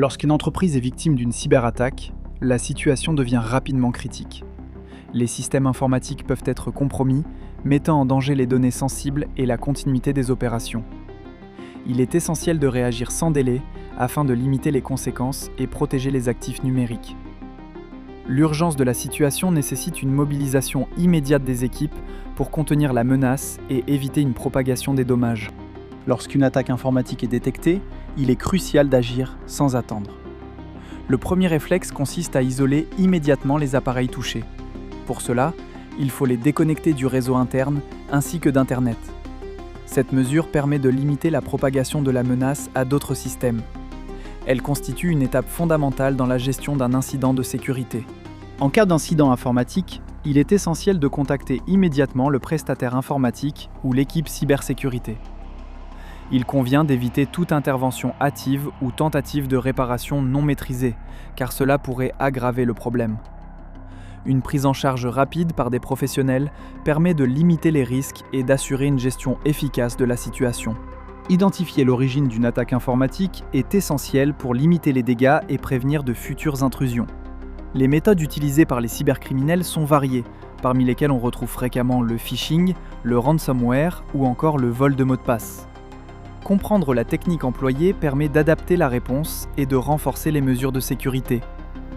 Lorsqu'une entreprise est victime d'une cyberattaque, la situation devient rapidement critique. Les systèmes informatiques peuvent être compromis, mettant en danger les données sensibles et la continuité des opérations. Il est essentiel de réagir sans délai afin de limiter les conséquences et protéger les actifs numériques. L'urgence de la situation nécessite une mobilisation immédiate des équipes pour contenir la menace et éviter une propagation des dommages. Lorsqu'une attaque informatique est détectée, il est crucial d'agir sans attendre. Le premier réflexe consiste à isoler immédiatement les appareils touchés. Pour cela, il faut les déconnecter du réseau interne ainsi que d'Internet. Cette mesure permet de limiter la propagation de la menace à d'autres systèmes. Elle constitue une étape fondamentale dans la gestion d'un incident de sécurité. En cas d'incident informatique, il est essentiel de contacter immédiatement le prestataire informatique ou l'équipe cybersécurité. Il convient d'éviter toute intervention hâtive ou tentative de réparation non maîtrisée, car cela pourrait aggraver le problème. Une prise en charge rapide par des professionnels permet de limiter les risques et d'assurer une gestion efficace de la situation. Identifier l'origine d'une attaque informatique est essentiel pour limiter les dégâts et prévenir de futures intrusions. Les méthodes utilisées par les cybercriminels sont variées, parmi lesquelles on retrouve fréquemment le phishing, le ransomware ou encore le vol de mots de passe. Comprendre la technique employée permet d'adapter la réponse et de renforcer les mesures de sécurité.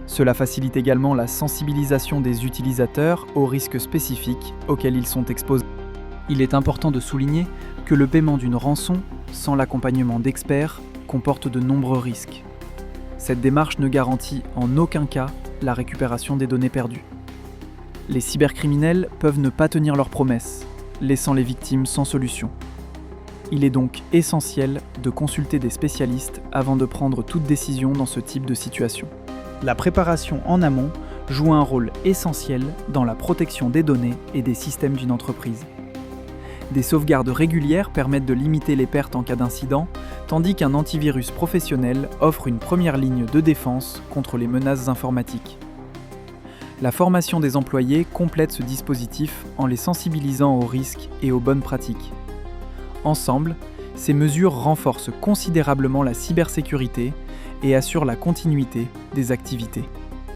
Cela facilite également la sensibilisation des utilisateurs aux risques spécifiques auxquels ils sont exposés. Il est important de souligner que le paiement d'une rançon, sans l'accompagnement d'experts, comporte de nombreux risques. Cette démarche ne garantit en aucun cas la récupération des données perdues. Les cybercriminels peuvent ne pas tenir leurs promesses, laissant les victimes sans solution. Il est donc essentiel de consulter des spécialistes avant de prendre toute décision dans ce type de situation. La préparation en amont joue un rôle essentiel dans la protection des données et des systèmes d'une entreprise. Des sauvegardes régulières permettent de limiter les pertes en cas d'incident, tandis qu'un antivirus professionnel offre une première ligne de défense contre les menaces informatiques. La formation des employés complète ce dispositif en les sensibilisant aux risques et aux bonnes pratiques. Ensemble, ces mesures renforcent considérablement la cybersécurité et assurent la continuité des activités.